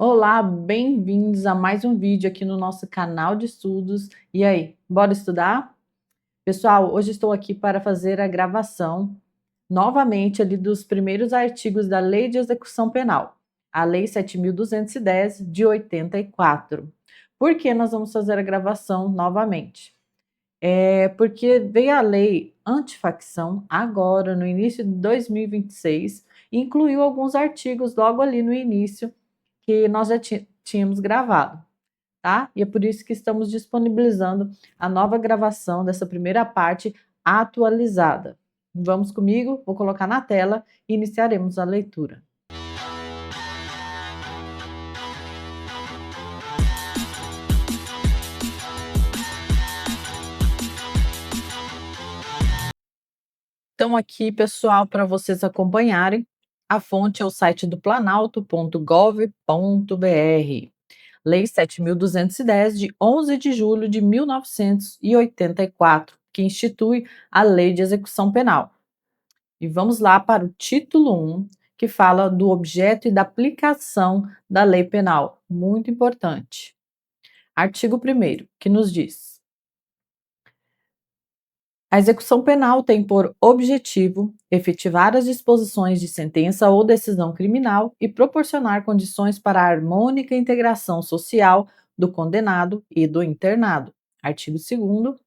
Olá, bem-vindos a mais um vídeo aqui no nosso canal de estudos. E aí, bora estudar? Pessoal, hoje estou aqui para fazer a gravação novamente ali dos primeiros artigos da Lei de Execução Penal, a Lei 7.210 de 84. Por que nós vamos fazer a gravação novamente? Porque veio a lei antifacção agora, no início de 2026, e incluiu alguns artigos logo ali no início que nós já tínhamos gravado, tá? E é por isso que estamos disponibilizando a nova gravação dessa primeira parte atualizada. Vamos comigo? Vou colocar na tela e iniciaremos a leitura. Então, aqui, pessoal, para vocês acompanharem, a fonte é o site do planalto.gov.br. Lei 7.210, de 11 de julho de 1984, que institui a Lei de Execução Penal. E vamos lá para o título 1, que fala do objeto e da aplicação da lei penal. Muito importante. Artigo 1º, que nos diz: a execução penal tem por objetivo efetivar as disposições de sentença ou decisão criminal e proporcionar condições para a harmônica integração social do condenado e do internado. Artigo 2º.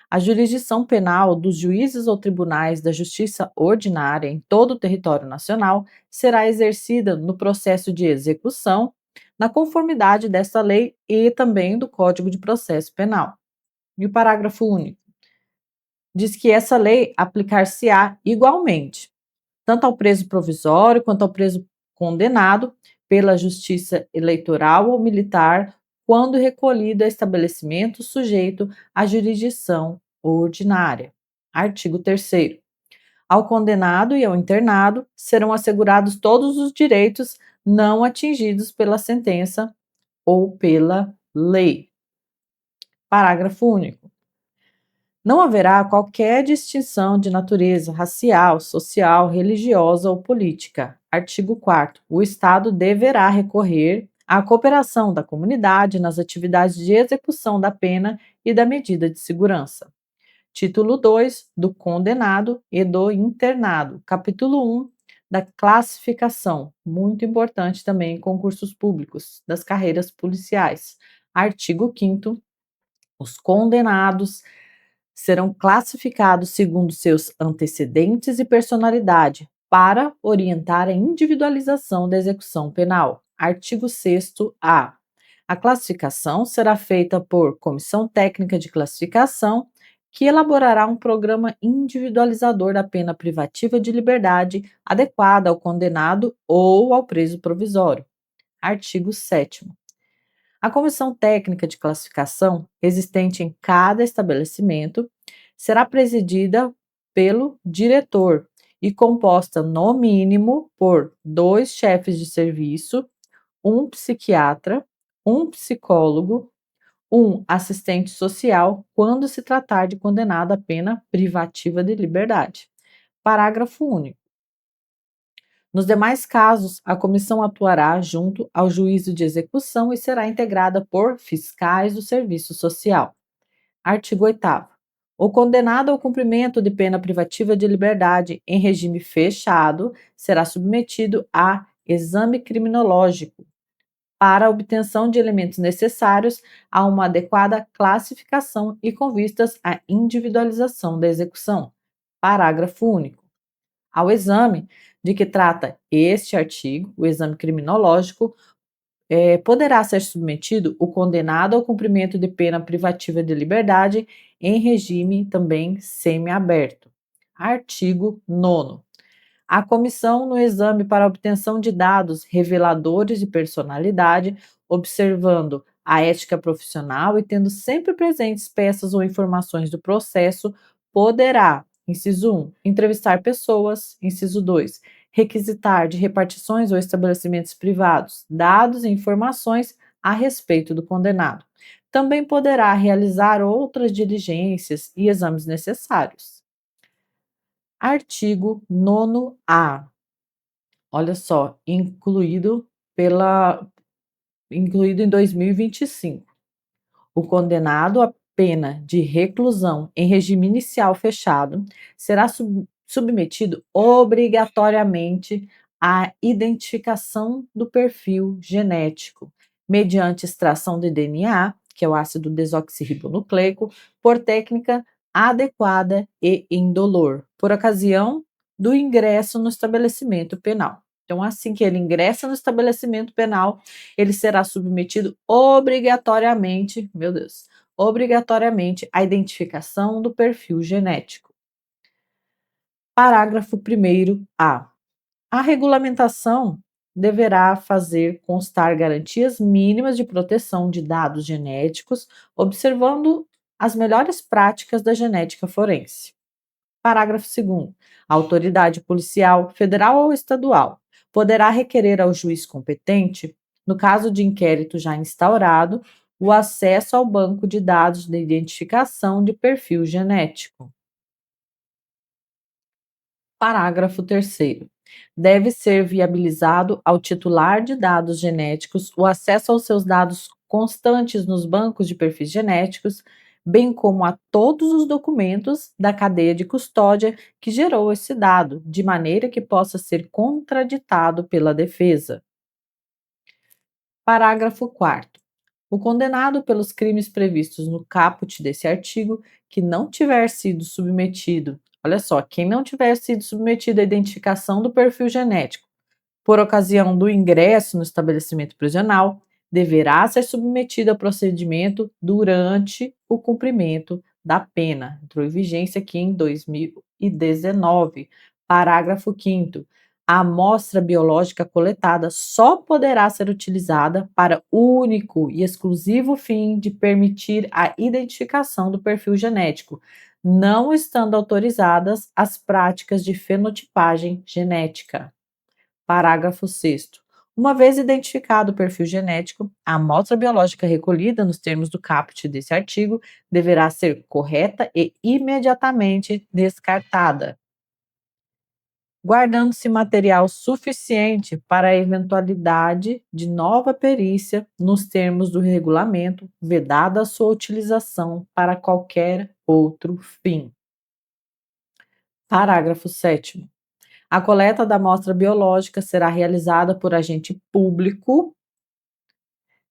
A jurisdição penal dos juízes ou tribunais da justiça ordinária em todo o território nacional será exercida no processo de execução, na conformidade desta lei e também do Código de Processo Penal. E o parágrafo único diz que essa lei aplicar-se-á igualmente, tanto ao preso provisório quanto ao preso condenado pela justiça eleitoral ou militar, quando recolhido a estabelecimento sujeito à jurisdição ordinária. Artigo 3º. Ao condenado e ao internado serão assegurados todos os direitos não atingidos pela sentença ou pela lei. Parágrafo único. Não haverá qualquer distinção de natureza racial, social, religiosa ou política. Artigo 4º. O Estado deverá recorrer à cooperação da comunidade nas atividades de execução da pena e da medida de segurança. Título 2, do condenado e do internado. Capítulo 1, da classificação. Muito importante também em concursos públicos, das carreiras policiais. Artigo 5º. Os condenados serão classificados segundo seus antecedentes e personalidade, para orientar a individualização da execução penal. Artigo 6º-A. A classificação será feita por comissão técnica de classificação, que elaborará um programa individualizador da pena privativa de liberdade adequada ao condenado ou ao preso provisório. Artigo 7º. A comissão técnica de classificação, existente em cada estabelecimento, será presidida pelo diretor e composta, no mínimo, por 2 chefes de serviço, um psiquiatra, um psicólogo, um assistente social, quando se tratar de condenado à pena privativa de liberdade. Parágrafo único. Nos demais casos, a comissão atuará junto ao juízo de execução e será integrada por fiscais do serviço social. Artigo 8º. O condenado ao cumprimento de pena privativa de liberdade em regime fechado será submetido a exame criminológico para a obtenção de elementos necessários a uma adequada classificação e com vistas à individualização da execução. Parágrafo único. Ao exame de que trata este artigo, o exame criminológico, poderá ser submetido o condenado ao cumprimento de pena privativa de liberdade em regime também semiaberto. Artigo 9º. A comissão, no exame para obtenção de dados reveladores de personalidade, observando a ética profissional e tendo sempre presentes peças ou informações do processo, poderá, inciso 1, entrevistar pessoas, inciso 2, requisitar de repartições ou estabelecimentos privados dados e informações a respeito do condenado. Também poderá realizar outras diligências e exames necessários. Artigo 9º-A. Olha só, incluído incluído em 2025. O condenado à pena de reclusão em regime inicial fechado será submetido obrigatoriamente à identificação do perfil genético, mediante extração de DNA, que é o ácido desoxirribonucleico, por técnica adequada e indolor, por ocasião do ingresso no estabelecimento penal. Então, assim que ele ingressa no estabelecimento penal, ele será submetido obrigatoriamente, meu Deus, obrigatoriamente à identificação do perfil genético. Parágrafo 1º-A. A regulamentação deverá fazer constar garantias mínimas de proteção de dados genéticos, observando as melhores práticas da genética forense. Parágrafo 2º. A autoridade policial, federal ou estadual, poderá requerer ao juiz competente, no caso de inquérito já instaurado, o acesso ao banco de dados de identificação de perfil genético. Parágrafo 3º. Deve ser viabilizado ao titular de dados genéticos o acesso aos seus dados constantes nos bancos de perfis genéticos, bem como a todos os documentos da cadeia de custódia que gerou esse dado, de maneira que possa ser contraditado pela defesa. Parágrafo 4º. O condenado pelos crimes previstos no caput desse artigo, que não tiver sido submetido, olha só, quem não tiver sido submetido à identificação do perfil genético por ocasião do ingresso no estabelecimento prisional, deverá ser submetido a procedimento durante o cumprimento da pena. Entrou em vigência aqui em 2019. Parágrafo 5º. A amostra biológica coletada só poderá ser utilizada para único e exclusivo fim de permitir a identificação do perfil genético, não estando autorizadas as práticas de fenotipagem genética. Parágrafo 6º. Uma vez identificado o perfil genético, a amostra biológica recolhida nos termos do caput desse artigo deverá ser correta e imediatamente descartada, guardando-se material suficiente para a eventualidade de nova perícia nos termos do regulamento, vedada a sua utilização para qualquer outro fim. Parágrafo 7º. A coleta da amostra biológica será realizada por agente público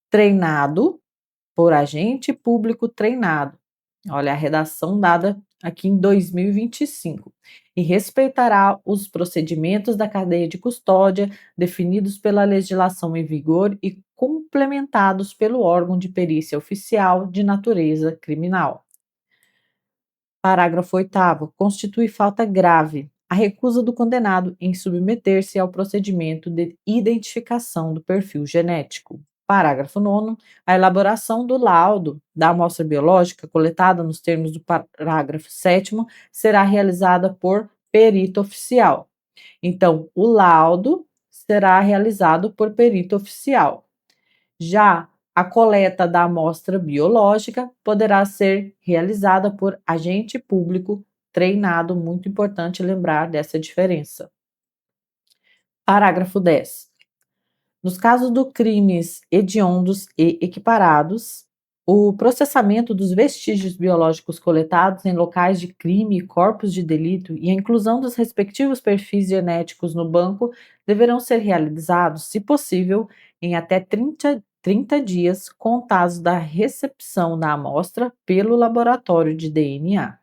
treinado, olha a redação dada aqui em 2025, e respeitará os procedimentos da cadeia de custódia definidos pela legislação em vigor e complementados pelo órgão de perícia oficial de natureza criminal. Parágrafo 8º. Constitui falta grave a recusa do condenado em submeter-se ao procedimento de identificação do perfil genético. Parágrafo 9º. A elaboração do laudo da amostra biológica coletada nos termos do parágrafo 7º será realizada por perito oficial. Então, o laudo será realizado por perito oficial. Já a coleta da amostra biológica poderá ser realizada por agente público treinado, muito importante lembrar dessa diferença. Parágrafo 10. Nos casos de crimes hediondos e equiparados, o processamento dos vestígios biológicos coletados em locais de crime e corpos de delito e a inclusão dos respectivos perfis genéticos no banco deverão ser realizados, se possível, em até 30 dias contados da recepção da amostra pelo laboratório de DNA.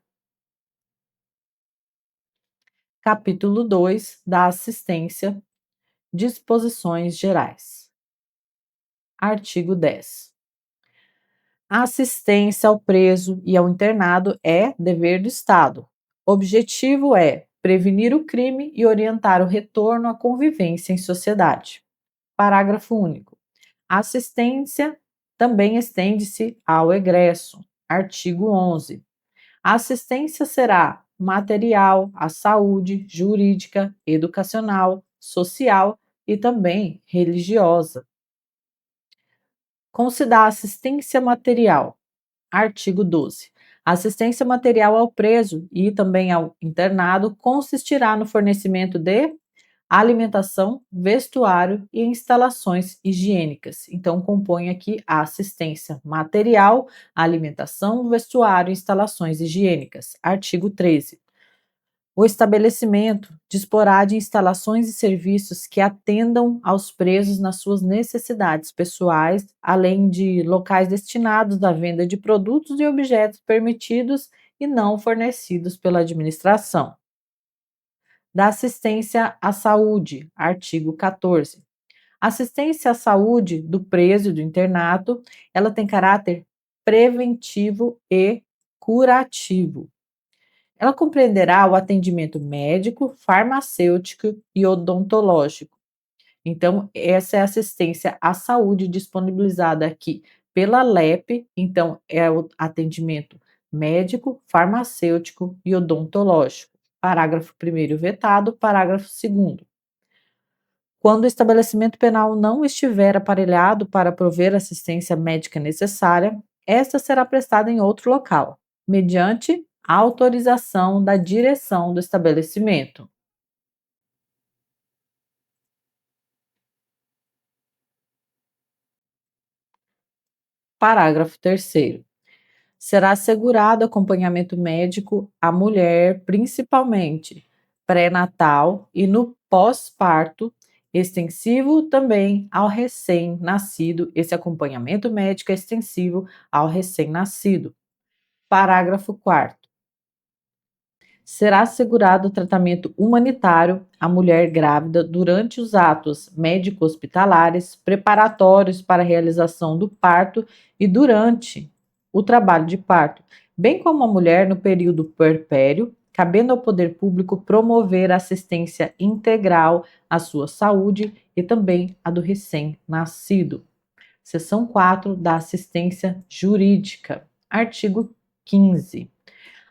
Capítulo 2 da assistência. Disposições gerais. Artigo 10. A assistência ao preso e ao internado é dever do Estado. O objetivo é prevenir o crime e orientar o retorno à convivência em sociedade. Parágrafo único. A assistência também estende-se ao egresso. Artigo 11. A assistência será material, à saúde, jurídica, educacional, social e também religiosa. Como se dá assistência material? Artigo 12. A assistência material ao preso e também ao internado consistirá no fornecimento de alimentação, vestuário e instalações higiênicas. Então, compõe aqui a assistência material, alimentação, vestuário e instalações higiênicas. Artigo 13. O estabelecimento disporá de instalações e serviços que atendam aos presos nas suas necessidades pessoais, além de locais destinados à venda de produtos e objetos permitidos e não fornecidos pela administração. Da assistência à saúde, artigo 14. Assistência à saúde do preso e do internato, ela tem caráter preventivo e curativo. Ela compreenderá o atendimento médico, farmacêutico e odontológico. Então, essa é a assistência à saúde disponibilizada aqui pela LEP. Então, é o atendimento médico, farmacêutico e odontológico. Parágrafo 1º vetado, parágrafo 2º. Quando o estabelecimento penal não estiver aparelhado para prover assistência médica necessária, esta será prestada em outro local, mediante autorização da direção do estabelecimento. Parágrafo 3º. Será assegurado acompanhamento médico à mulher, principalmente pré-natal e no pós-parto, extensivo também ao recém-nascido. Esse acompanhamento médico é extensivo ao recém-nascido. Parágrafo 4º. Será assegurado tratamento humanitário à mulher grávida durante os atos médico-hospitalares preparatórios para a realização do parto e durante o trabalho de parto, bem como a mulher no período puerpério, cabendo ao poder público promover a assistência integral à sua saúde e também à do recém-nascido. Seção 4 da assistência jurídica. Artigo 15.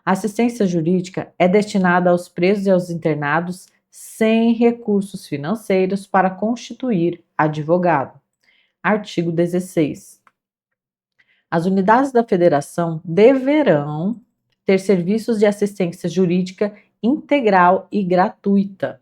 A assistência jurídica é destinada aos presos e aos internados sem recursos financeiros para constituir advogado. Artigo 16. As unidades da federação deverão ter serviços de assistência jurídica integral e gratuita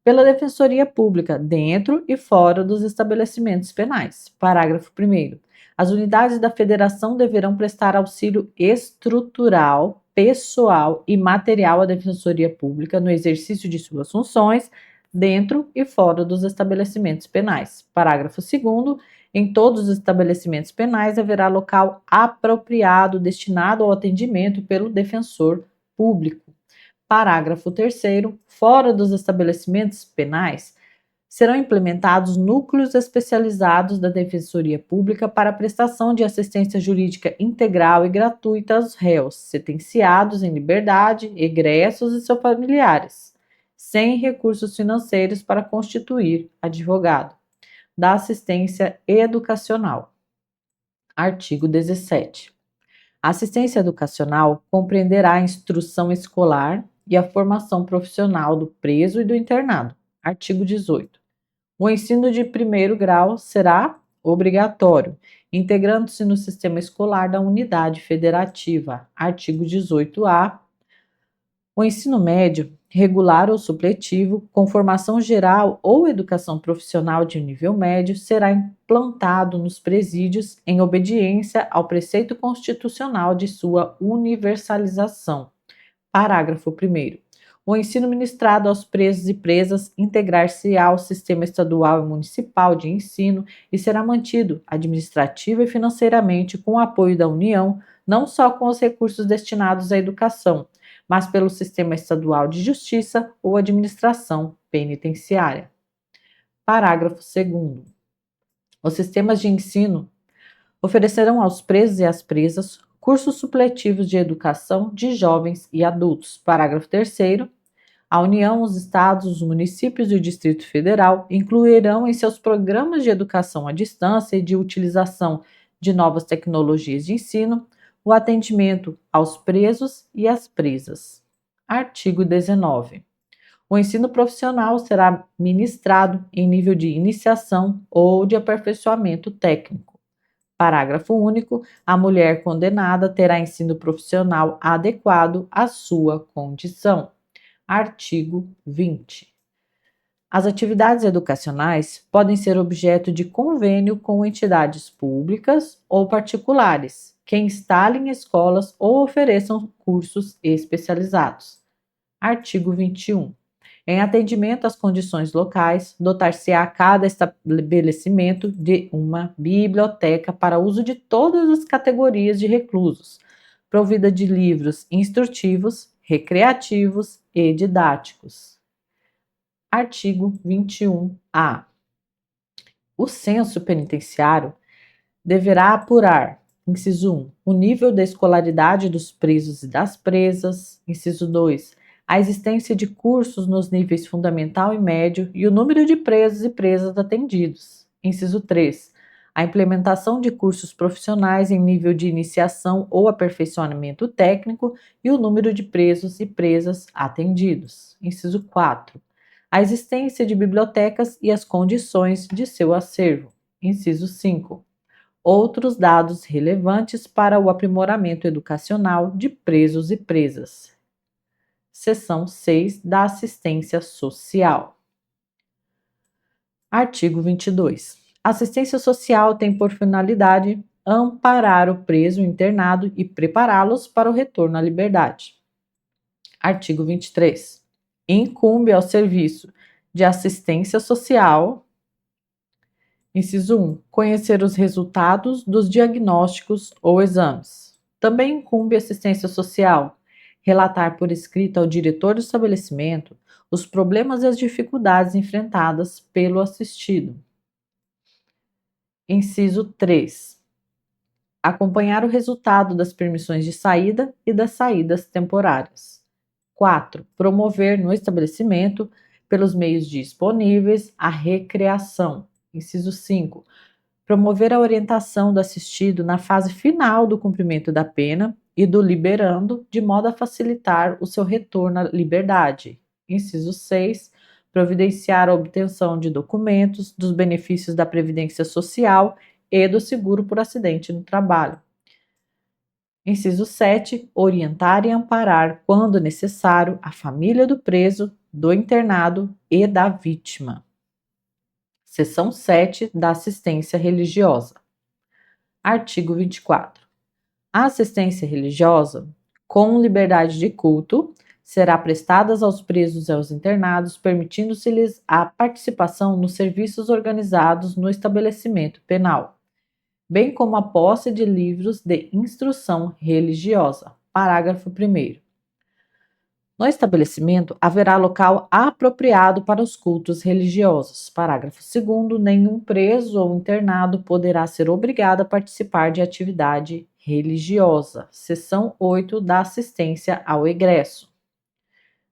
pela Defensoria Pública, dentro e fora dos estabelecimentos penais. Parágrafo 1º. As unidades da federação deverão prestar auxílio estrutural, pessoal e material à Defensoria Pública no exercício de suas funções, dentro e fora dos estabelecimentos penais. Parágrafo 2º. Em todos os estabelecimentos penais haverá local apropriado destinado ao atendimento pelo defensor público. Parágrafo 3º. Fora dos estabelecimentos penais, serão implementados núcleos especializados da Defensoria Pública para a prestação de assistência jurídica integral e gratuita aos réus, sentenciados em liberdade, egressos e seus familiares, sem recursos financeiros para constituir advogado. Da assistência educacional. Artigo 17. A assistência educacional compreenderá a instrução escolar e a formação profissional do preso e do internado. Artigo 18. O ensino de primeiro grau será obrigatório, integrando-se no sistema escolar da unidade federativa. Artigo 18-A. O ensino médio, regular ou supletivo, com formação geral ou educação profissional de nível médio, será implantado nos presídios em obediência ao preceito constitucional de sua universalização. Parágrafo 1º. O ensino ministrado aos presos e presas integrar-se-á ao sistema estadual e municipal de ensino e será mantido administrativa e financeiramente com o apoio da União, não só com os recursos destinados à educação, mas pelo Sistema Estadual de Justiça ou Administração Penitenciária. Parágrafo 2º. Os sistemas de ensino oferecerão aos presos e às presas cursos supletivos de educação de jovens e adultos. Parágrafo 3º. A União, os estados, os municípios e o Distrito Federal incluirão em seus programas de educação à distância e de utilização de novas tecnologias de ensino o atendimento aos presos e às presas. Artigo 19. O ensino profissional será ministrado em nível de iniciação ou de aperfeiçoamento técnico. Parágrafo único. A mulher condenada terá ensino profissional adequado à sua condição. Artigo 20. As atividades educacionais podem ser objeto de convênio com entidades públicas ou particulares, que instalem escolas ou ofereçam cursos especializados. Artigo 21. Em atendimento às condições locais, dotar-se-á cada estabelecimento de uma biblioteca para uso de todas as categorias de reclusos, provida de livros instrutivos, recreativos e didáticos. Artigo 21-A. O censo penitenciário deverá apurar: inciso 1, o nível da escolaridade dos presos e das presas; inciso 2, a existência de cursos nos níveis fundamental e médio e o número de presos e presas atendidos; inciso 3, a implementação de cursos profissionais em nível de iniciação ou aperfeiçoamento técnico e o número de presos e presas atendidos; inciso 4, a existência de bibliotecas e as condições de seu acervo; inciso 5, outros dados relevantes para o aprimoramento educacional de presos e presas. Seção 6 da Assistência Social. Artigo 22. A assistência social tem por finalidade amparar o preso internado e prepará-los para o retorno à liberdade. Artigo 23. Incumbe ao Serviço de Assistência Social, inciso 1, conhecer os resultados dos diagnósticos ou exames. Também incumbe à assistência social relatar por escrito ao diretor do estabelecimento os problemas e as dificuldades enfrentadas pelo assistido. Inciso 3. Acompanhar o resultado das permissões de saída e das saídas temporárias. 4. Promover no estabelecimento, pelos meios disponíveis, a recreação. Inciso 5. Promover a orientação do assistido na fase final do cumprimento da pena e do liberando, de modo a facilitar o seu retorno à liberdade. Inciso 6. Providenciar a obtenção de documentos, dos benefícios da Previdência Social e do seguro por acidente no trabalho. Inciso 7. Orientar e amparar, quando necessário, a família do preso, do internado e da vítima. Seção 7 da Assistência Religiosa. Artigo 24. A assistência religiosa, com liberdade de culto, será prestada aos presos e aos internados, permitindo-se-lhes a participação nos serviços organizados no estabelecimento penal, bem como a posse de livros de instrução religiosa. Parágrafo 1º. No estabelecimento haverá local apropriado para os cultos religiosos. Parágrafo 2º. Nenhum preso ou internado poderá ser obrigado a participar de atividade religiosa. Seção 8 da Assistência ao Egresso.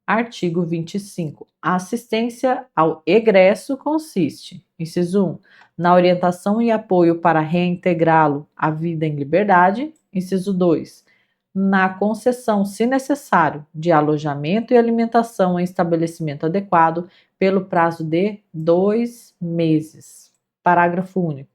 Artigo 25. A assistência ao egresso consiste, inciso 1, na orientação e apoio para reintegrá-lo à vida em liberdade; inciso 2, na concessão, se necessário, de alojamento e alimentação em estabelecimento adequado pelo prazo de 2 meses. Parágrafo único.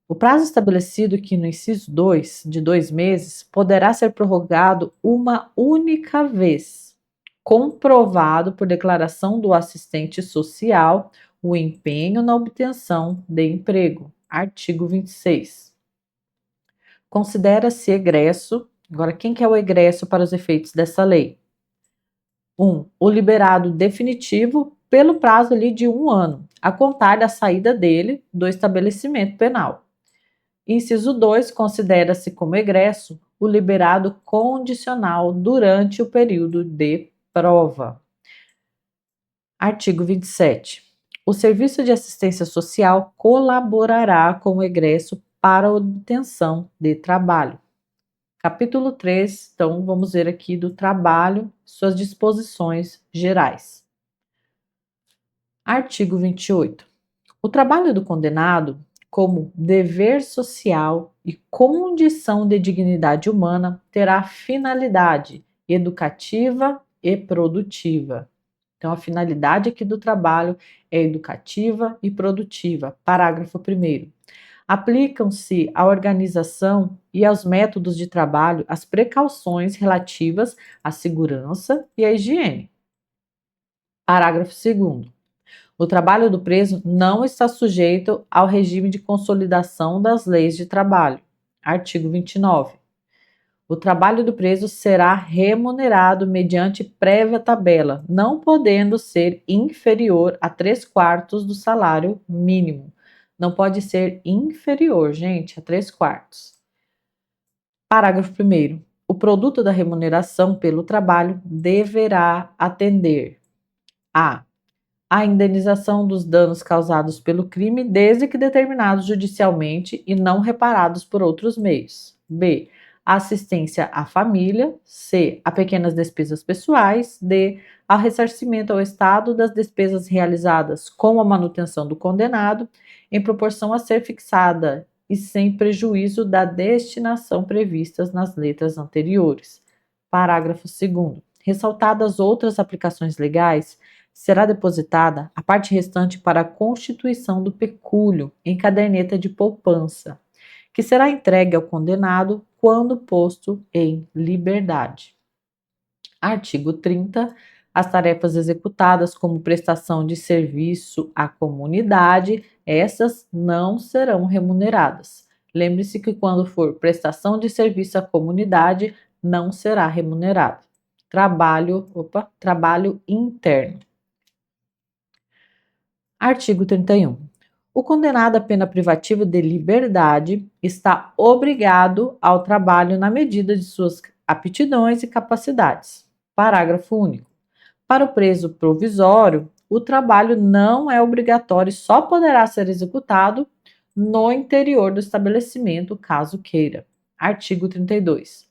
O prazo estabelecido aqui no inciso 2, de 2 meses, poderá ser prorrogado uma única vez, comprovado por declaração do assistente social o empenho na obtenção de emprego. Artigo 26. Considera-se egresso. Agora, quem que é o egresso para os efeitos dessa lei? 1. O liberado definitivo pelo prazo ali de 1 ano, a contar da saída dele do estabelecimento penal. Inciso 2. Considera-se como egresso o liberado condicional durante o período de prova. Artigo 27. O Serviço de Assistência Social colaborará com o egresso para a obtenção de trabalho. Capítulo 3, então vamos ver aqui do trabalho, suas disposições gerais. Artigo 28. O trabalho do condenado, como dever social e condição de dignidade humana, terá finalidade educativa e produtiva. Então, a finalidade aqui do trabalho é educativa e produtiva. Parágrafo 1º. Aplicam-se à organização e aos métodos de trabalho as precauções relativas à segurança e à higiene. Parágrafo 2º. O trabalho do preso não está sujeito ao regime de consolidação das leis de trabalho. Artigo 29. O trabalho do preso será remunerado mediante prévia tabela, não podendo ser inferior a 3/4 do salário mínimo. Não pode ser inferior, gente, a 3/4. Parágrafo 1º. O produto da remuneração pelo trabalho deverá atender a indenização dos danos causados pelo crime, desde que determinados judicialmente e não reparados por outros meios. B. A assistência à família. C. A pequenas despesas pessoais. D. Ao ressarcimento ao Estado das despesas realizadas com a manutenção do condenado, em proporção a ser fixada e sem prejuízo da destinação previstas nas letras anteriores. Parágrafo 2º. Ressaltadas outras aplicações legais, será depositada a parte restante para a constituição do pecúlio em caderneta de poupança, que será entregue ao condenado quando posto em liberdade. Artigo 30. As tarefas executadas como prestação de serviço à comunidade, essas não serão remuneradas. Lembre-se que quando for prestação de serviço à comunidade, não será remunerado. Trabalho interno. Artigo 31. O condenado à pena privativa de liberdade está obrigado ao trabalho na medida de suas aptidões e capacidades. Parágrafo único. Para o preso provisório, o trabalho não é obrigatório e só poderá ser executado no interior do estabelecimento, caso queira. Artigo 32.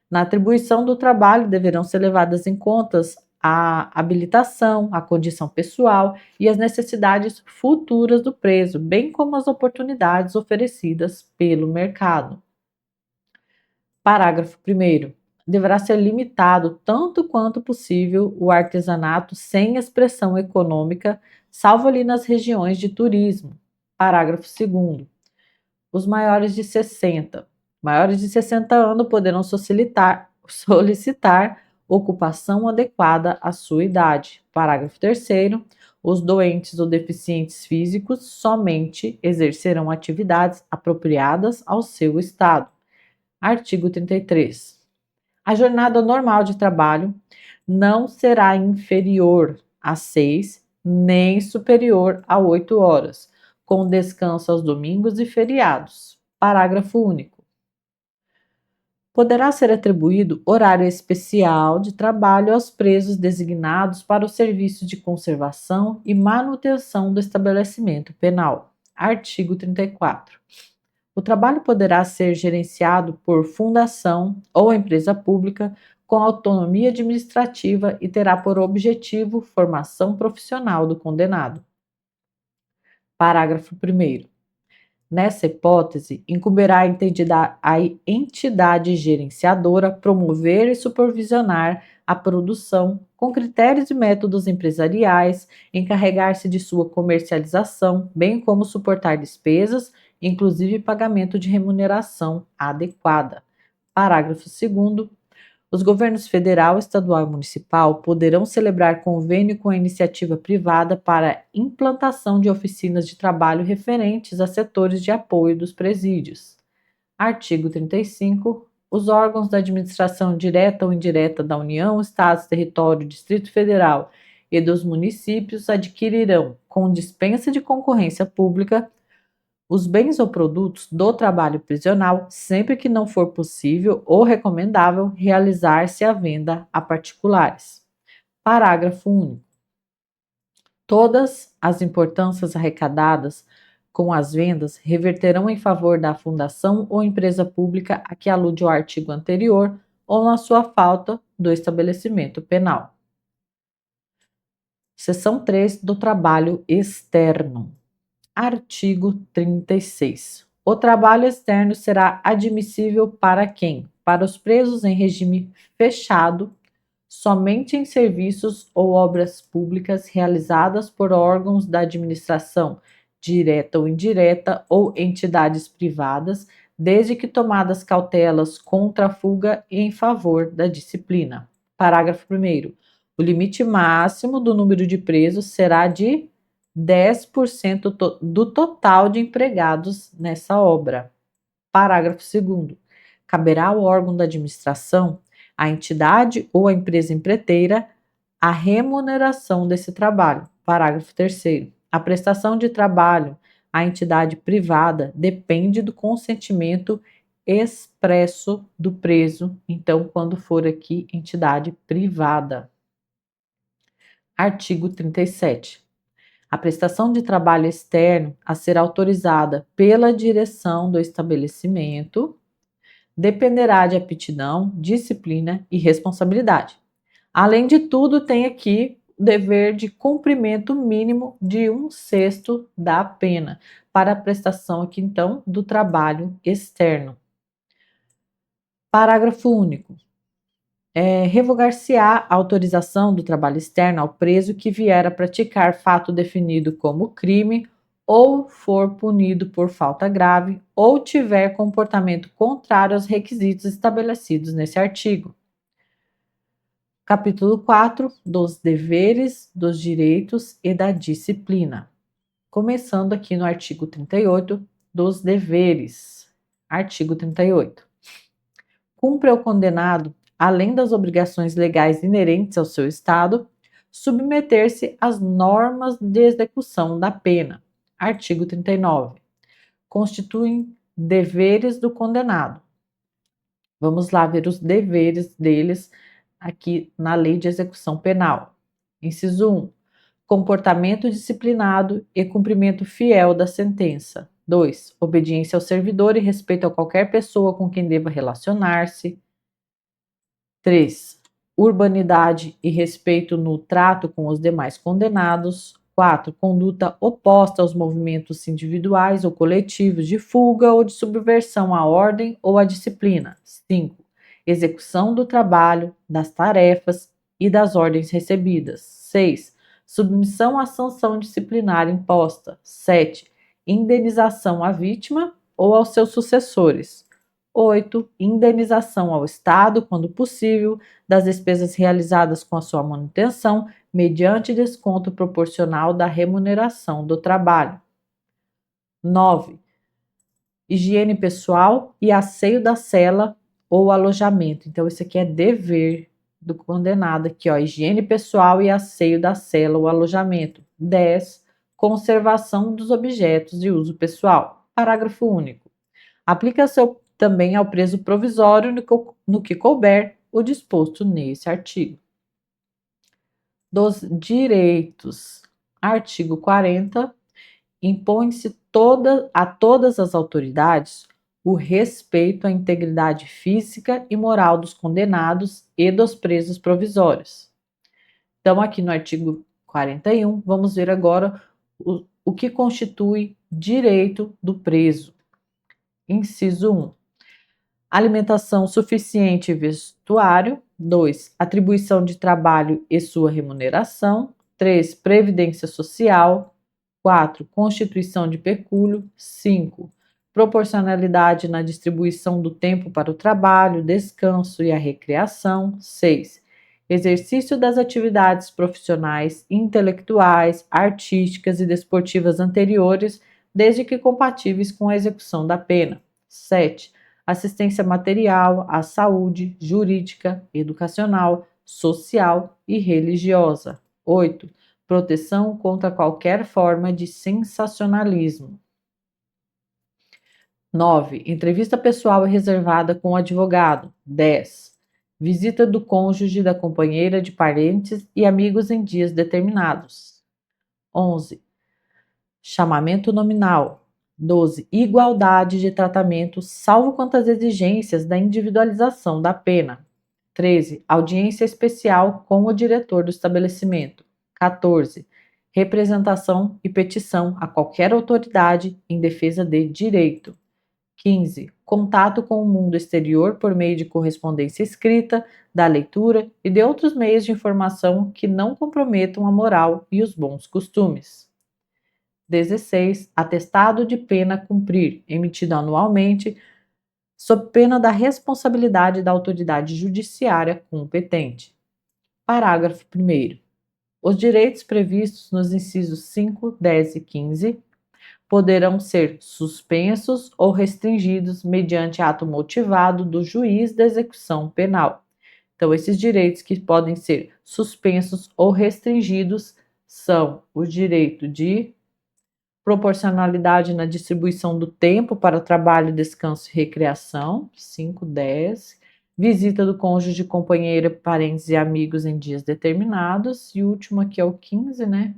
Na atribuição do trabalho deverão ser levadas em conta a habilitação, a condição pessoal e as necessidades futuras do preso, bem como as oportunidades oferecidas pelo mercado. Parágrafo 1º. Deverá ser limitado, tanto quanto possível, o artesanato sem expressão econômica, salvo ali nas regiões de turismo. Parágrafo 2º. Os maiores de 60 anos poderão solicitar ocupação adequada à sua idade. Parágrafo 3º. Os doentes ou deficientes físicos somente exercerão atividades apropriadas ao seu estado. Artigo 33. A jornada normal de trabalho não será inferior a 6, nem superior a 8 horas, com descanso aos domingos e feriados. Parágrafo único. Poderá ser atribuído horário especial de trabalho aos presos designados para o serviço de conservação e manutenção do estabelecimento penal. Artigo 34. O trabalho poderá ser gerenciado por fundação ou empresa pública com autonomia administrativa e terá por objetivo formação profissional do condenado. Parágrafo 1º. Nessa hipótese, incumbirá a entidade gerenciadora promover e supervisionar a produção com critérios e métodos empresariais, encarregar-se de sua comercialização, bem como suportar despesas, inclusive pagamento de remuneração adequada. Parágrafo 2º. Os governos federal, estadual e municipal poderão celebrar convênio com a iniciativa privada para implantação de oficinas de trabalho referentes a setores de apoio dos presídios. Artigo 35. Os órgãos da administração direta ou indireta da União, Estados, Território, Distrito Federal e dos municípios adquirirão, com dispensa de concorrência pública, os bens ou produtos do trabalho prisional, sempre que não for possível ou recomendável realizar-se a venda a particulares. Parágrafo único. Todas as importâncias arrecadadas com as vendas reverterão em favor da fundação ou empresa pública a que alude o artigo anterior ou na sua falta do estabelecimento penal. Seção 3 do trabalho externo. Artigo 36. O trabalho externo será admissível para quem? Para os presos em regime fechado, somente em serviços ou obras públicas realizadas por órgãos da administração, direta ou indireta, ou entidades privadas, desde que tomadas cautelas contra a fuga e em favor da disciplina. Parágrafo 1º. O limite máximo do número de presos será de 10% do total de empregados nessa obra. Parágrafo 2º. Caberá ao órgão da administração, à entidade ou à empresa empreiteira, a remuneração desse trabalho. Parágrafo 3º. A prestação de trabalho à entidade privada depende do consentimento expresso do preso, então, quando for aqui entidade privada. Artigo 37. A prestação de trabalho externo a ser autorizada pela direção do estabelecimento dependerá de aptidão, disciplina e responsabilidade. Além de tudo, tem aqui o dever de cumprimento mínimo de 1/6 da pena para a prestação aqui, então, do trabalho externo. Parágrafo único. Revogar-se-á a autorização do trabalho externo ao preso que vier a praticar fato definido como crime ou for punido por falta grave ou tiver comportamento contrário aos requisitos estabelecidos nesse artigo. Capítulo 4, dos deveres, dos direitos e da disciplina. Começando aqui no artigo 38, dos deveres. Artigo 38. Cumpre ao condenado, além das obrigações legais inerentes ao seu estado, submeter-se às normas de execução da pena. Artigo 39. Constituem deveres do condenado. Vamos lá ver os deveres deles aqui na Lei de Execução Penal. Inciso 1. Comportamento disciplinado e cumprimento fiel da sentença. 2. Obediência ao servidor e respeito a qualquer pessoa com quem deva relacionar-se. 3. Urbanidade e respeito no trato com os demais condenados. 4. Conduta oposta aos movimentos individuais ou coletivos de fuga ou de subversão à ordem ou à disciplina. 5. Execução do trabalho, das tarefas e das ordens recebidas. 6. Submissão à sanção disciplinar imposta. 7. Indenização à vítima ou aos seus sucessores. 8. Indenização ao Estado, quando possível, das despesas realizadas com a sua manutenção, mediante desconto proporcional da remuneração do trabalho. 9. Higiene pessoal e asseio da cela ou alojamento. Então, esse aqui é dever do condenado aqui, ó, higiene pessoal e asseio da cela ou alojamento. 10. Conservação dos objetos de uso pessoal. Parágrafo único. Aplica-se também ao preso provisório no que couber o disposto nesse artigo. Dos direitos. Artigo 40. Impõe-se a todas as autoridades o respeito à integridade física e moral dos condenados e dos presos provisórios. Então, aqui no artigo 41, vamos ver agora o que constitui direito do preso. Inciso 1. Alimentação suficiente e vestuário. 2. Atribuição de trabalho e sua remuneração. 3. Previdência social. 4. Constituição de pecúlio. 5. Proporcionalidade na distribuição do tempo para o trabalho, descanso e a recreação. 6. Exercício das atividades profissionais, intelectuais, artísticas e desportivas anteriores, desde que compatíveis com a execução da pena. 7. Assistência material à saúde, jurídica, educacional, social e religiosa. 8. Proteção contra qualquer forma de sensacionalismo. 9. Entrevista pessoal e reservada com o advogado. 10. Visita do cônjuge, da companheira, de parentes e amigos em dias determinados. 11. Chamamento nominal. 12. Igualdade de tratamento, salvo quanto às exigências da individualização da pena. 13. Audiência especial com o diretor do estabelecimento. 14. Representação e petição a qualquer autoridade em defesa de direito. 15. Contato com o mundo exterior por meio de correspondência escrita, da leitura e de outros meios de informação que não comprometam a moral e os bons costumes. 16. Atestado de pena a cumprir, emitido anualmente, sob pena da responsabilidade da autoridade judiciária competente. Parágrafo 1º. Os direitos previstos nos incisos 5, 10 e 15 poderão ser suspensos ou restringidos mediante ato motivado do juiz da execução penal. Então, esses direitos que podem ser suspensos ou restringidos são o direito de proporcionalidade na distribuição do tempo para trabalho, descanso e recreação, 5, 10. Visita do cônjuge, companheira, parentes e amigos em dias determinados. E o último aqui é o 15, né?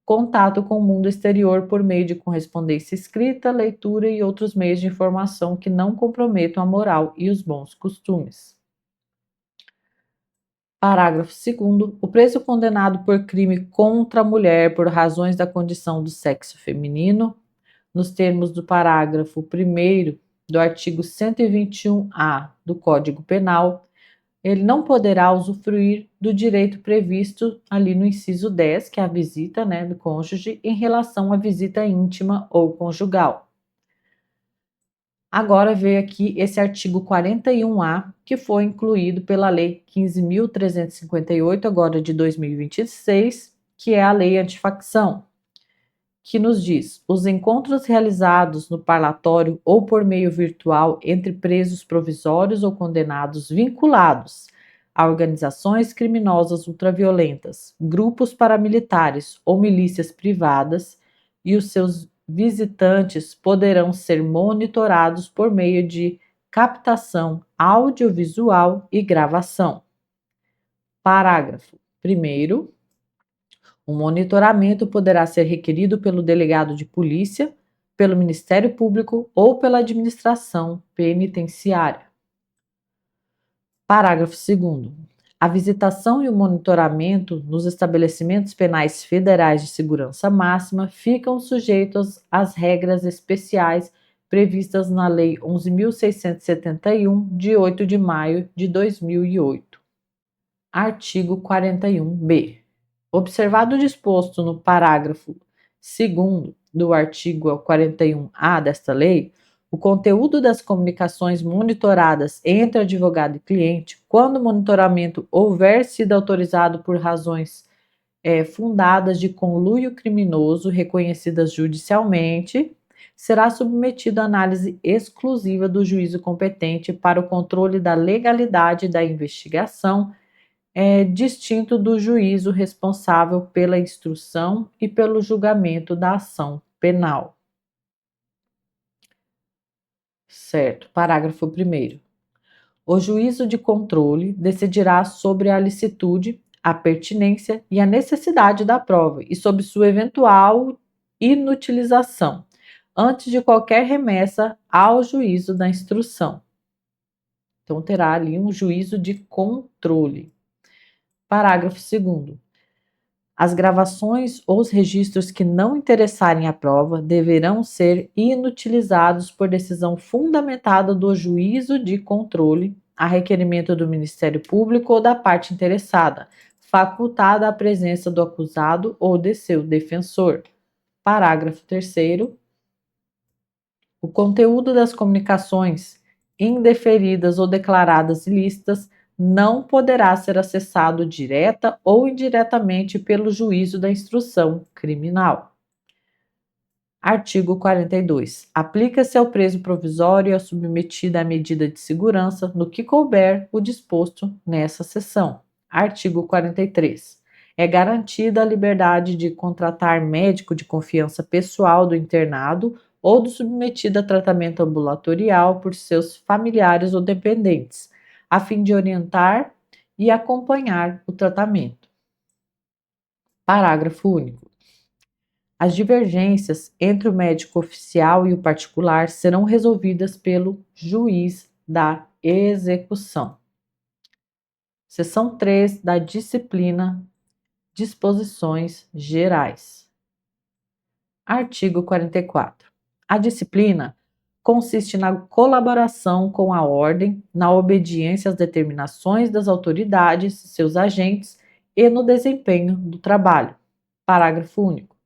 Contato com o mundo exterior por meio de correspondência escrita, leitura e outros meios de informação que não comprometam a moral e os bons costumes. Parágrafo 2º. O preso condenado por crime contra a mulher por razões da condição do sexo feminino, nos termos do parágrafo 1º do artigo 121-A do Código Penal, ele não poderá usufruir do direito previsto ali no inciso 10, que é a visita, né, do cônjuge, em relação à visita íntima ou conjugal. Agora veio aqui esse artigo 41A, que foi incluído pela Lei 15.358, agora de 2026, que é a Lei Antifacção, que nos diz: os encontros realizados no parlatório ou por meio virtual entre presos provisórios ou condenados vinculados a organizações criminosas ultraviolentas, grupos paramilitares ou milícias privadas e os seus visitantes poderão ser monitorados por meio de captação audiovisual e gravação. Parágrafo 1º. O monitoramento poderá ser requerido pelo delegado de polícia, pelo Ministério Público ou pela administração penitenciária. Parágrafo 2º. A visitação e o monitoramento nos estabelecimentos penais federais de segurança máxima ficam sujeitos às regras especiais previstas na Lei 11.671, de 8 de maio de 2008. Artigo 41b. Observado o disposto no parágrafo 2º do artigo 41A desta lei, o conteúdo das comunicações monitoradas entre advogado e cliente, quando o monitoramento houver sido autorizado por razões fundadas de conluio criminoso reconhecidas judicialmente, será submetido à análise exclusiva do juízo competente para o controle da legalidade da investigação, distinto do juízo responsável pela instrução e pelo julgamento da ação penal. Certo. Parágrafo 1º. O juízo de controle decidirá sobre a licitude, a pertinência e a necessidade da prova e sobre sua eventual inutilização, antes de qualquer remessa ao juízo da instrução. Então, terá ali um juízo de controle. Parágrafo 2º. As gravações ou os registros que não interessarem à prova deverão ser inutilizados por decisão fundamentada do juízo de controle, a requerimento do Ministério Público ou da parte interessada, facultada a presença do acusado ou de seu defensor. Parágrafo 3º. O conteúdo das comunicações indeferidas ou declaradas ilícitas não poderá ser acessado direta ou indiretamente pelo juízo da instrução criminal. Artigo 42. Aplica-se ao preso provisório e ao submetido à medida de segurança, no que couber o disposto nessa seção. Artigo 43. É garantida a liberdade de contratar médico de confiança pessoal do internado ou do submetido a tratamento ambulatorial por seus familiares ou dependentes, a fim de orientar e acompanhar o tratamento. Parágrafo único. As divergências entre o médico oficial e o particular serão resolvidas pelo juiz da execução. Seção 3 da disciplina Disposições Gerais. Artigo 44. A disciplina consiste na colaboração com a ordem, na obediência às determinações das autoridades, seus agentes e no desempenho do trabalho. Parágrafo único.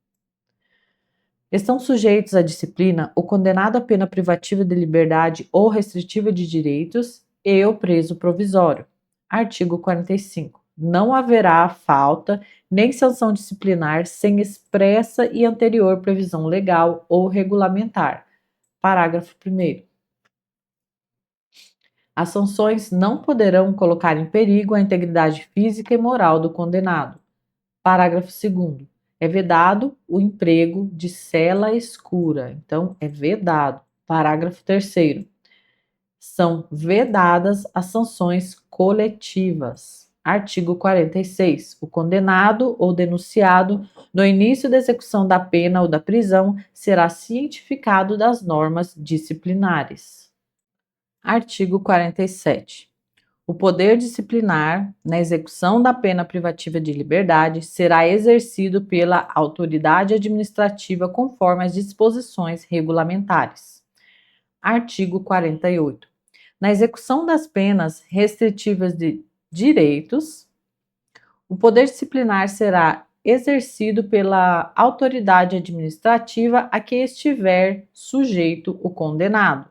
Estão sujeitos à disciplina o condenado à pena privativa de liberdade ou restritiva de direitos e o preso provisório. Artigo 45. não haverá falta nem sanção disciplinar sem expressa e anterior previsão legal ou regulamentar. Parágrafo 1º. As sanções não poderão colocar em perigo a integridade física e moral do condenado. Parágrafo 2º. É vedado o emprego de cela escura. Então, é vedado. Parágrafo 3º. São vedadas as sanções coletivas. Artigo 46. O condenado ou denunciado, no início da execução da pena ou da prisão, será cientificado das normas disciplinares. Artigo 47. O poder disciplinar na execução da pena privativa de liberdade será exercido pela autoridade administrativa conforme as disposições regulamentares. Artigo 48. Na execução das penas restritivas de direitos, o poder disciplinar será exercido pela autoridade administrativa a que estiver sujeito o condenado.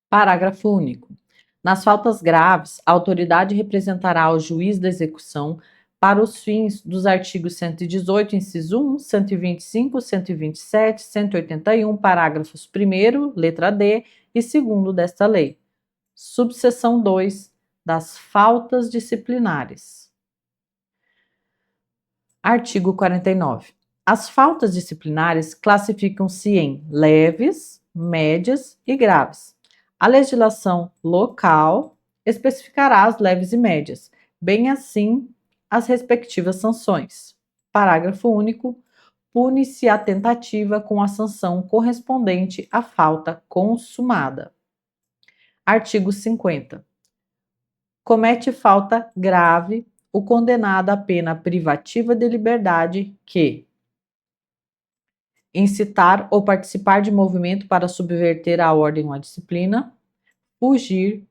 Parágrafo único. Nas faltas graves, a autoridade representará o juiz da execução para os fins dos artigos 118, inciso 1, 125, 127, 181, parágrafos 1º, letra D e 2º desta lei. Subseção 2 das faltas disciplinares. Artigo 49. As faltas disciplinares classificam-se em leves, médias e graves. A legislação local especificará as leves e médias, bem assim as respectivas sanções. Parágrafo único. Pune-se a tentativa com a sanção correspondente à falta consumada. Artigo 50. Comete falta grave o condenado à pena privativa de liberdade que incitar ou participar de movimento para subverter a ordem ou a disciplina, fugir,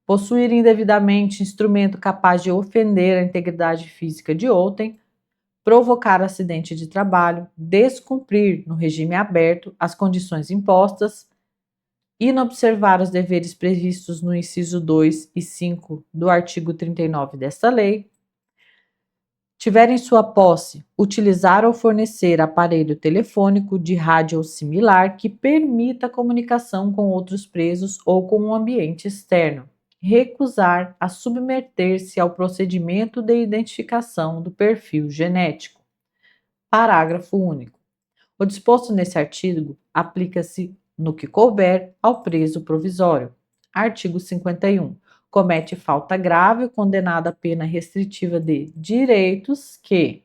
possuir indevidamente instrumento capaz de ofender a integridade física de outrem, provocar acidente de trabalho, descumprir no regime aberto as condições impostas, inobservar os deveres previstos no inciso 2 e 5 do artigo 39 desta lei, tiver em sua posse, utilizar ou fornecer aparelho telefônico, de rádio ou similar que permita a comunicação com outros presos ou com o ambiente externo, recusar a submeter-se ao procedimento de identificação do perfil genético. Parágrafo único. O disposto nesse artigo aplica-se, no que couber, ao preso provisório. Artigo 51. Comete falta grave condenado a pena restritiva de direitos que...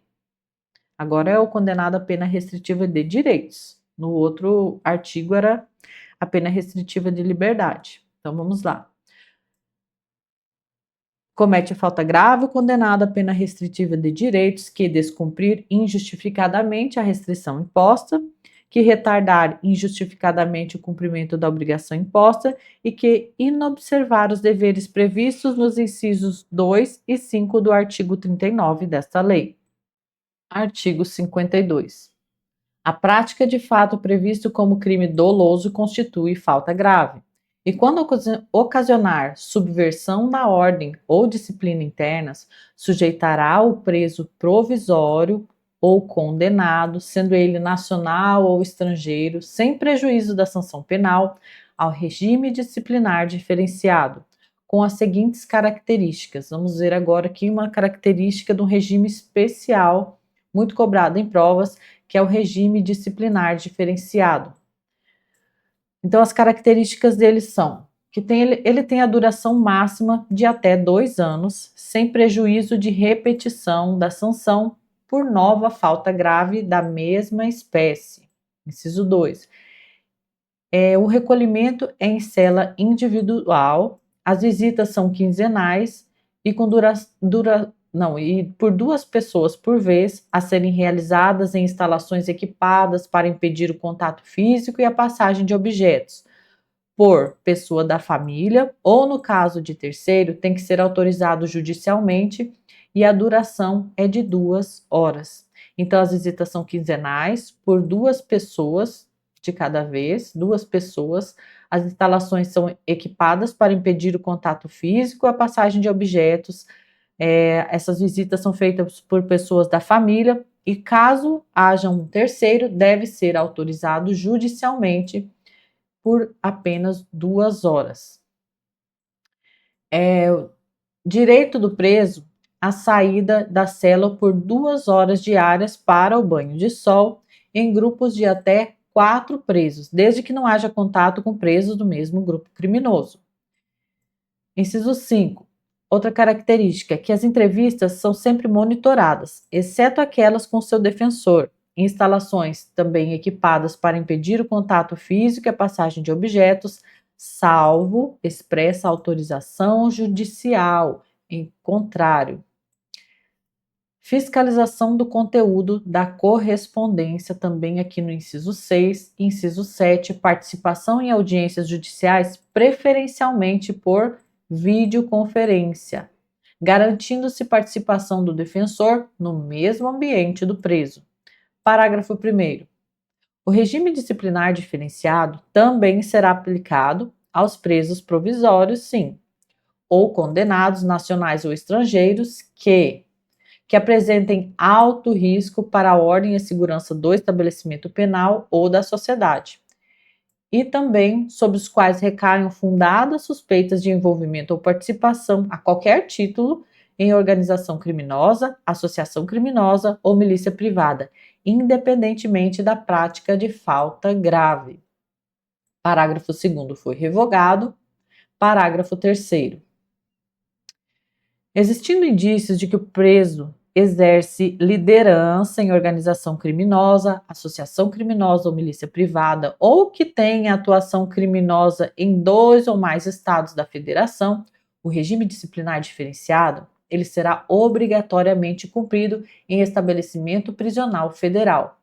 Agora é o condenado a pena restritiva de direitos. No outro artigo era a pena restritiva de liberdade. Então vamos lá. Comete falta grave o condenado a pena restritiva de direitos que descumprir injustificadamente a restrição imposta, que retardar injustificadamente o cumprimento da obrigação imposta e que inobservar os deveres previstos nos incisos 2 e 5 do artigo 39 desta lei. Artigo 52. A prática de fato previsto como crime doloso constitui falta grave. E quando ocasionar subversão da ordem ou disciplina internas, sujeitará o preso provisório ou condenado, sendo ele nacional ou estrangeiro, sem prejuízo da sanção penal, ao regime disciplinar diferenciado, com as seguintes características. Vamos ver agora aqui uma característica do regime especial, muito cobrado em provas, que é o regime disciplinar diferenciado. Então, as características dele são que ele tem a duração máxima de até 2 anos, sem prejuízo de repetição da sanção por nova falta grave da mesma espécie. Inciso 2. O recolhimento é em cela individual, as visitas são quinzenais e por 2 pessoas por vez, a serem realizadas em instalações equipadas para impedir o contato físico e a passagem de objetos, por pessoa da família ou, no caso de terceiro, tem que ser autorizado judicialmente e a duração é de 2 horas. Então, as visitas são quinzenais, por 2 pessoas de cada vez, 2 pessoas. As instalações são equipadas para impedir o contato físico e a passagem de objetos, Essas visitas são feitas por pessoas da família e, caso haja um terceiro, deve ser autorizado judicialmente por apenas 2 horas. Direito do preso à saída da cela por 2 horas diárias para o banho de sol em grupos de até 4 presos, desde que não haja contato com presos do mesmo grupo criminoso. Inciso 5. Outra característica é que as entrevistas são sempre monitoradas, exceto aquelas com seu defensor, em instalações também equipadas para impedir o contato físico e a passagem de objetos, salvo expressa autorização judicial. Em contrário, fiscalização do conteúdo da correspondência, também aqui no inciso 6. Inciso 7, participação em audiências judiciais, preferencialmente por videoconferência, garantindo-se participação do defensor no mesmo ambiente do preso. Parágrafo 1º. O regime disciplinar diferenciado também será aplicado aos presos provisórios, sim, ou condenados nacionais ou estrangeiros que apresentem alto risco para a ordem e a segurança do estabelecimento penal ou da sociedade, e também sobre os quais recaiam fundadas suspeitas de envolvimento ou participação a qualquer título em organização criminosa, associação criminosa ou milícia privada, independentemente da prática de falta grave. Parágrafo 2º foi revogado. Parágrafo 3º. Existindo indícios de que o preso exerce liderança em organização criminosa, associação criminosa ou milícia privada, ou que tenha atuação criminosa em 2 ou mais estados da federação, o regime disciplinar diferenciado ele será obrigatoriamente cumprido em estabelecimento prisional federal.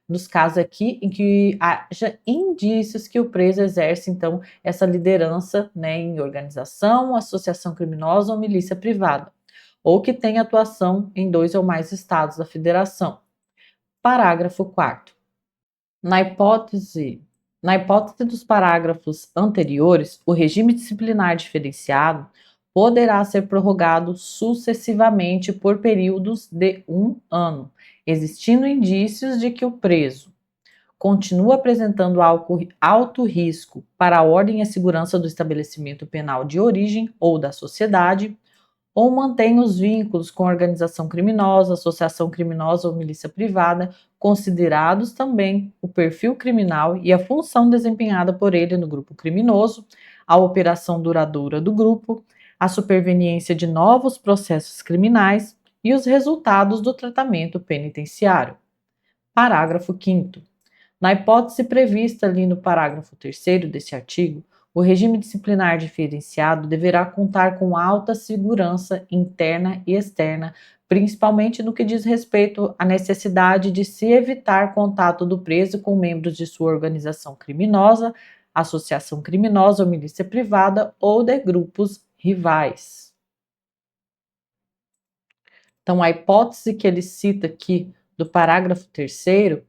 Nos casos aqui em que haja indícios que o preso exerce, então, essa liderança, né, em organização, associação criminosa ou milícia privada, ou que tenha atuação em 2 ou mais estados da federação. Parágrafo 4º. Na hipótese dos parágrafos anteriores, o regime disciplinar diferenciado poderá ser prorrogado sucessivamente por períodos de 1 ano, existindo indícios de que o preso continua apresentando alto risco para a ordem e a segurança do estabelecimento penal de origem ou da sociedade, ou mantém os vínculos com organização criminosa, associação criminosa ou milícia privada, considerados também o perfil criminal e a função desempenhada por ele no grupo criminoso, a operação duradoura do grupo, a superveniência de novos processos criminais e os resultados do tratamento penitenciário. Parágrafo 5º. Na hipótese prevista ali no parágrafo 3º desse artigo, o regime disciplinar diferenciado deverá contar com alta segurança interna e externa, principalmente no que diz respeito à necessidade de se evitar contato do preso com membros de sua organização criminosa, associação criminosa ou milícia privada ou de grupos rivais. Então, a hipótese que ele cita aqui do parágrafo 3º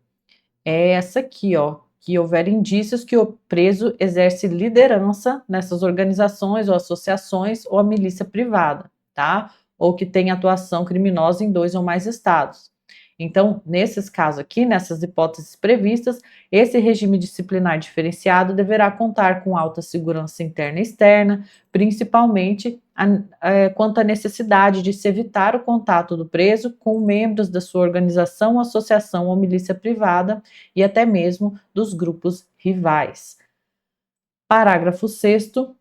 é essa aqui, ó, que houver indícios que o preso exerce liderança nessas organizações ou associações ou a milícia privada, tá? Ou que tem atuação criminosa em 2 ou mais estados. Então, nesses casos aqui, nessas hipóteses previstas, esse regime disciplinar diferenciado deverá contar com alta segurança interna e externa, principalmente quanto à necessidade de se evitar o contato do preso com membros da sua organização, associação ou milícia privada e até mesmo dos grupos rivais. Parágrafo 6º.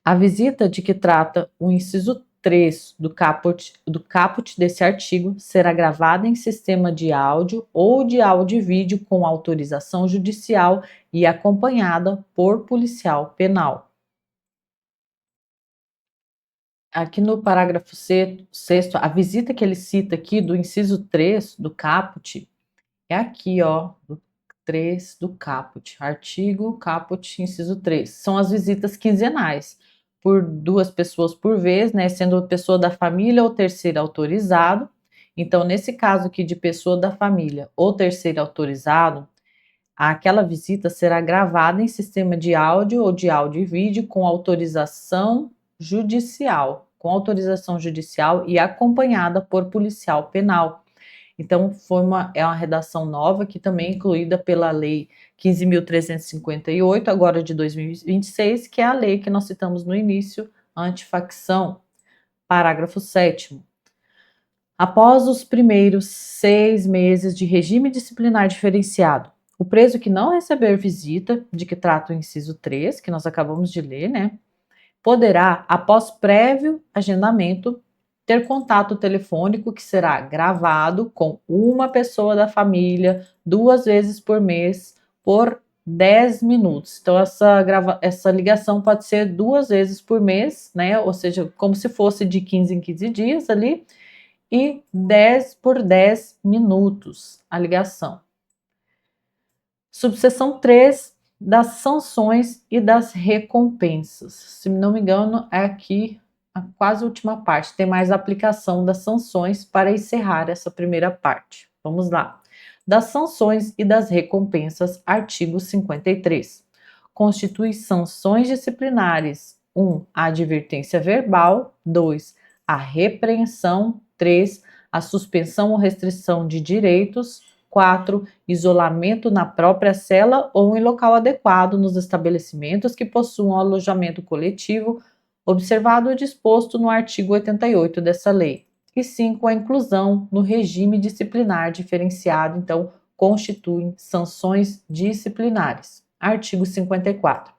A visita de que trata o inciso 3 do caput desse artigo será gravada em sistema de áudio ou de áudio e vídeo com autorização judicial e acompanhada por policial penal. Aqui no parágrafo 6º, a visita que ele cita aqui do inciso 3 do caput é aqui, ó, do 3 do caput, artigo caput, inciso 3. São as visitas quinzenais, por 2 pessoas por vez, né, sendo a pessoa da família ou terceiro autorizado. Então, nesse caso aqui de pessoa da família ou terceiro autorizado, aquela visita será gravada em sistema de áudio ou de áudio e vídeo com autorização judicial. com autorização judicial e acompanhada por policial penal. Então, é uma redação nova que também é incluída pela Lei 15.358, agora de 2026, que é a lei que nós citamos no início, antifacção. Parágrafo 7º. Após os primeiros 6 meses de regime disciplinar diferenciado, o preso que não receber visita, de que trata o inciso 3, que nós acabamos de ler, poderá, após prévio agendamento, ter contato telefônico que será gravado com uma pessoa da família 2 vezes por mês por 10 minutos. Então, essa ligação pode ser 2 vezes por mês, ou seja, como se fosse de 15 em 15 dias ali, e 10 por 10 minutos a ligação. Subseção 3 das sanções e das recompensas. Se não me engano, é aqui a quase última parte. Tem mais aplicação das sanções para encerrar essa primeira parte. Vamos lá. Das sanções e das recompensas, artigo 53. Constitui sanções disciplinares: 1. A advertência verbal. 2. A repreensão. 3. A suspensão ou restrição de direitos. 4. Isolamento na própria cela ou em local adequado nos estabelecimentos que possuam alojamento coletivo, observado o disposto no artigo 88 dessa lei. E 5. A inclusão no regime disciplinar diferenciado, então, constituem sanções disciplinares. Artigo 54.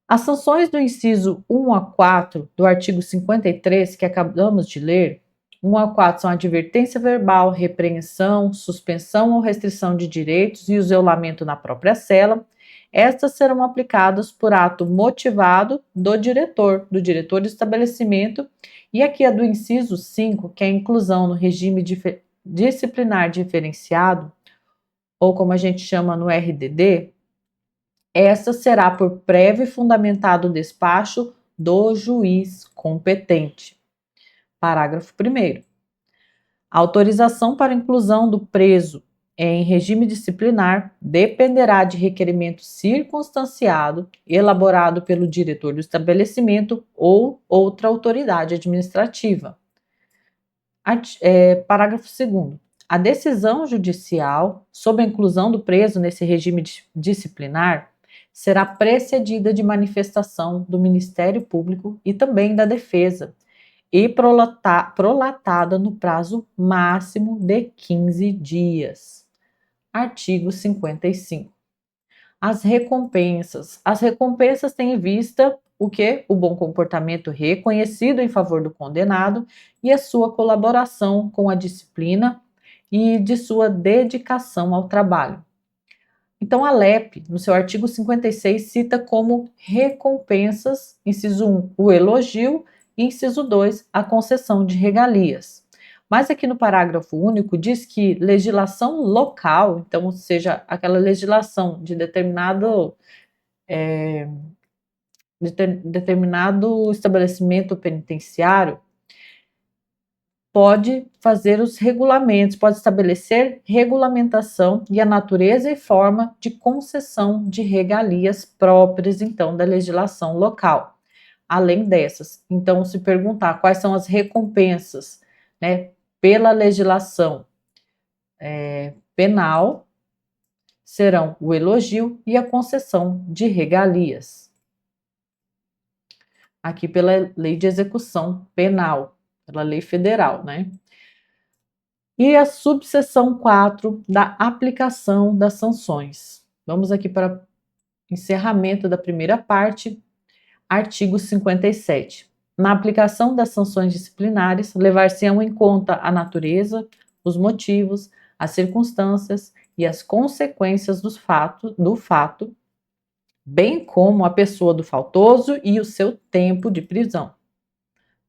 As sanções do inciso 1 a 4 do artigo 53, que acabamos de ler, 1 a 4 são advertência verbal, repreensão, suspensão ou restrição de direitos e isolamento na própria cela. Estas serão aplicadas por ato motivado do diretor do estabelecimento. E aqui a do inciso 5, que é a inclusão no regime disciplinar diferenciado, ou como a gente chama no RDD, essa será por prévio e fundamentado despacho do juiz competente. Parágrafo 1º. A autorização para inclusão do preso em regime disciplinar dependerá de requerimento circunstanciado elaborado pelo diretor do estabelecimento ou outra autoridade administrativa. Parágrafo 2º. A decisão judicial sobre a inclusão do preso nesse regime disciplinar será precedida de manifestação do Ministério Público e também da Defesa, e prolatada no prazo máximo de 15 dias. Artigo 55. As recompensas. As recompensas têm em vista o quê? O bom comportamento reconhecido em favor do condenado e a sua colaboração com a disciplina e de sua dedicação ao trabalho. Então, a LEP, no seu artigo 56, cita como recompensas, inciso 1, o elogio, e inciso 2, a concessão de regalias. Mas aqui no parágrafo único diz que legislação local, então, seja aquela legislação de determinado estabelecimento penitenciário, pode fazer os regulamentos, pode estabelecer regulamentação e a natureza e forma de concessão de regalias próprias, então, da legislação local. Além dessas, então, se perguntar quais são as recompensas, pela legislação penal, serão o elogio e a concessão de regalias. Aqui pela Lei de Execução Penal, pela lei federal, E a subseção 4 da aplicação das sanções. Vamos aqui para encerramento da primeira parte. Artigo 57. Na aplicação das sanções disciplinares, levar-se-ão em conta a natureza, os motivos, as circunstâncias e as consequências do fato, bem como a pessoa do faltoso e o seu tempo de prisão.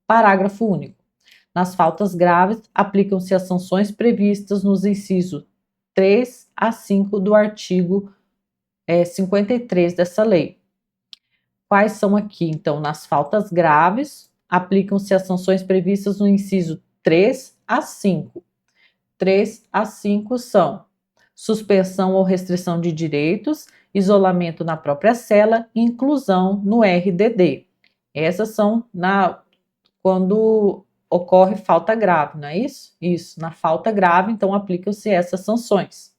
Parágrafo único. Nas faltas graves, aplicam-se as sanções previstas nos incisos 3 a 5 do artigo 53 dessa lei. Quais são aqui? Então, nas faltas graves, aplicam-se as sanções previstas no inciso 3 a 5. 3 a 5 são suspensão ou restrição de direitos, isolamento na própria cela e inclusão no RDD. Essas são quando ocorre falta grave, não é isso? Isso, na falta grave, então aplicam-se essas sanções.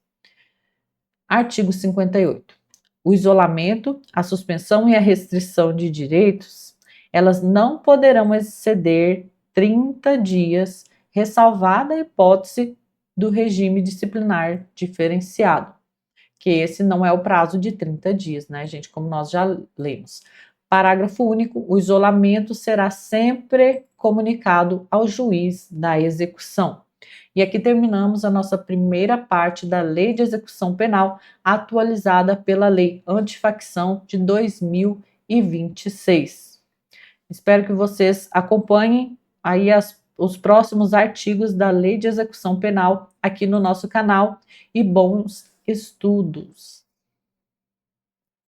Artigo 58. O isolamento, a suspensão e a restrição de direitos, elas não poderão exceder 30 dias, ressalvada a hipótese do regime disciplinar diferenciado, que esse não é o prazo de 30 dias, né, gente, como nós já lemos. Parágrafo único, o isolamento será sempre comunicado ao juiz da execução. E aqui terminamos a nossa primeira parte da Lei de Execução Penal, atualizada pela Lei Antifacção de 2026. Espero que vocês acompanhem aí os próximos artigos da Lei de Execução Penal aqui no nosso canal e bons estudos!